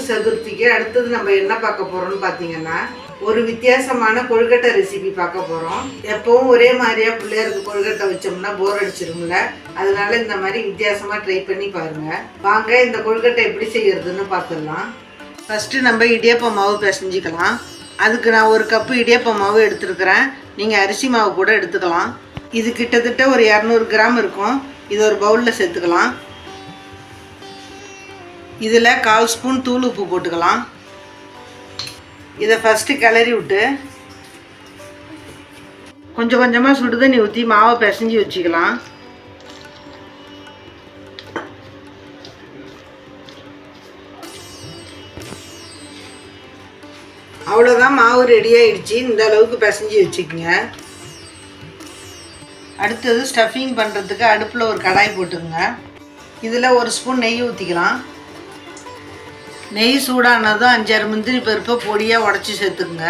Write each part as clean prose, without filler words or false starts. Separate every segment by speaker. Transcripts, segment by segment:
Speaker 1: விநாயகர் சதுர்த்திக்கு அடுத்தது நம்ம என்ன பார்க்க போறோம்னு பார்த்தீங்கன்னா ஒரு வித்தியாசமான கொழுக்கட்டை ரெசிபி பார்க்க போகிறோம். எப்பவும் ஒரே மாதிரியா பிள்ளையாருக்கு கொழுக்கட்டை வச்சோம்னா போர் அடிச்சிரும்ல, அதனால இந்த மாதிரி வித்தியாசமாக ட்ரை பண்ணி பாருங்க. வாங்க இந்த கொழுக்கட்டை எப்படி செய்யறதுன்னு பார்த்துடலாம். ஃபஸ்ட்டு நம்ம இடியாப்ப மாவு பிசைஞ்சிக்கலாம். அதுக்கு நான் 1 கப்பு இடியாப்ப மாவு எடுத்துருக்கிறேன். நீங்கள் அரிசி மாவு கூட எடுத்துக்கலாம். இது கிட்டத்தட்ட ஒரு 200 கிராம் இருக்கும். இது ஒரு பவுலில் சேர்த்துக்கலாம். இதில் 1/4 ஸ்பூன் தூள் உப்பு போட்டுக்கலாம். இதை ஃபஸ்ட்டு கிளறி விட்டு கொஞ்சம் கொஞ்சமாக சுடுதண்ணி ஊற்றி மாவை பிசைஞ்சு வச்சுக்கலாம். அவ்வளோதான், மாவு ரெடி ஆகிடுச்சு. இந்த அளவுக்கு பிசைஞ்சு வச்சுக்கோங்க. அடுத்தது ஸ்டஃபிங் பண்ணுறதுக்கு அடுப்பில் ஒரு கடாய் போட்டுக்கோங்க. இதில் 1 ஸ்பூன் நெய் ஊற்றிக்கலாம். நெய் சூடானதும் 5-6 முந்திரி பருப்பை பொடியாக உடச்சி சேர்த்துக்குங்க.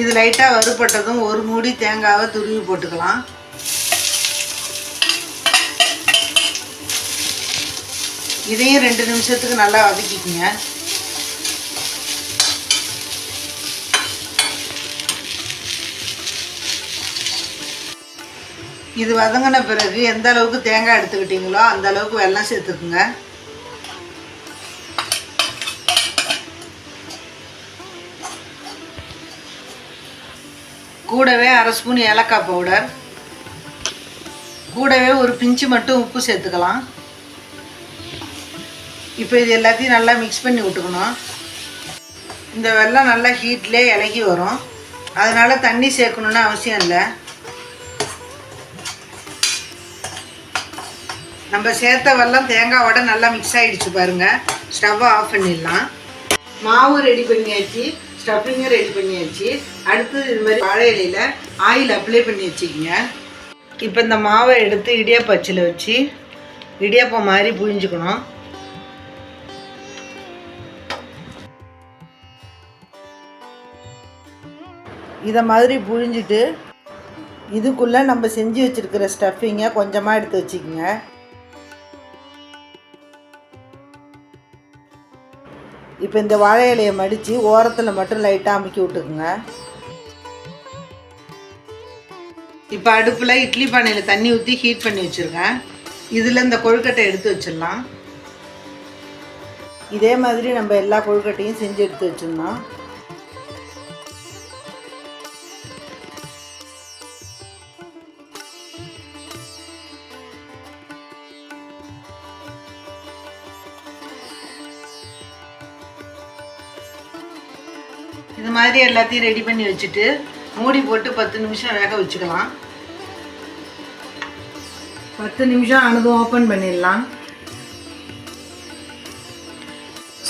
Speaker 1: இது லைட்டாக வறுபட்டதும் 1 மூடி தேங்காவை துருவி போட்டுக்கலாம். இதையும் 2 நிமிஷத்துக்கு நல்லா வதக்கிக்குங்க. இது வதங்கின பிறகு எந்த அளவுக்கு தேங்காய் எடுத்துக்கிட்டீங்களோ அந்த அளவுக்கு வெல்லம் சேர்த்துக்குங்க. கூடவே 1/2 ஸ்பூன் ஏலக்காய் பவுடர், கூடவே ஒரு பிஞ்சு மட்டும் உப்பு சேர்த்துக்கலாம். இப்போ இது எல்லாத்தையும் நல்லா மிக்ஸ் பண்ணி விட்டுக்கணும். இந்த வெல்லம் நல்லா ஹீட்லேயே இலகி வரும், அதனால் தண்ணி சேர்க்கணுன்னு அவசியம் இல்லை. நம்ம சேர்த்த வெல்லம் தேங்காவோட நல்லா மிக்ஸ் ஆகிடுச்சு பாருங்கள். ஸ்டவ்வை ஆஃப் பண்ணிடலாம். மாவு ரெடி பண்ணியாச்சு, ஸ்டஃபிங்கும் ரெடி பண்ணியாச்சு. அடுத்தது இது மாதிரி வாழை இலையில் ஆயில் அப்ளை பண்ணி வச்சுக்கிங்க. இப்போ இந்த மாவை எடுத்து இடியாப்ப அச்சில் வச்சு இடியாப்பம் மாதிரி புழிஞ்சுக்கணும். இதை மாதிரி புழிஞ்சிட்டு இதுக்குள்ளே நம்ம செஞ்சு வச்சுருக்கிற ஸ்டஃபிங்கை கொஞ்சமாக எடுத்து வச்சுக்கோங்க. இப்போ இந்த வாழை இலையை மடித்து ஓரத்தில் மட்டும் லைட்டாக அமுக்கி விட்டுக்குங்க. இப்போ அடுப்பில் இட்லி பானையில் தண்ணி ஊற்றி ஹீட் பண்ணி வச்சுருக்கேன். இதில் இந்த கொழுக்கட்டை எடுத்து வச்சிடலாம். இதே மாதிரி நம்ம எல்லா கொழுக்கட்டையும் செஞ்சு எடுத்து வச்சிடணும். இது மாதிரி எல்லாத்தையும் ரெடி பண்ணி வச்சுட்டு மூடி போட்டு 10 நிமிஷம் வேக வச்சுக்கலாம். 10 நிமிஷம் ஆனதும் ஓப்பன் பண்ணிடலாம்.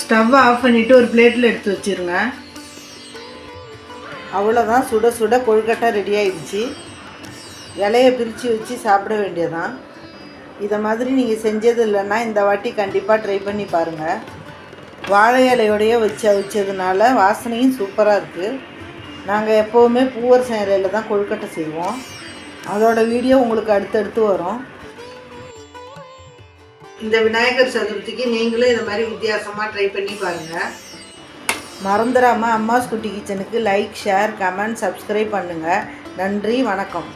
Speaker 1: ஸ்டவ்வை ஆஃப் பண்ணிவிட்டு ஒரு பிளேட்டில் எடுத்து வச்சுருங்க. அவ்வளோதான், சுட சுட கொழுக்கட்டை ரெடி ஆகிடுச்சு. இலையை பிரித்து வச்சு சாப்பிட வேண்டியதான். இதை மாதிரி நீங்கள் செஞ்சது இல்லைன்னா இந்த வாட்டி கண்டிப்பாக ட்ரை பண்ணி பாருங்கள். வாழை இலையோடையே வச்சு அவிச்சதுனால வாசனையும் சூப்பராக இருக்குது. நாங்கள் எப்போவுமே பூவரசம் இலையில் தான் கொழுக்கட்டை செய்வோம். அதோட வீடியோ உங்களுக்கு அடுத்தடுத்து வரும். இந்த விநாயகர் சதுர்த்திக்கு நீங்களும் இந்த மாதிரி வித்தியாசமாக ட்ரை பண்ணி பாருங்கள். மறந்துடாமல் அம்மாஸ் குட்டி கிச்சனுக்கு லைக், ஷேர், கமெண்ட், சப்ஸ்கிரைப் பண்ணுங்கள். நன்றி, வணக்கம்.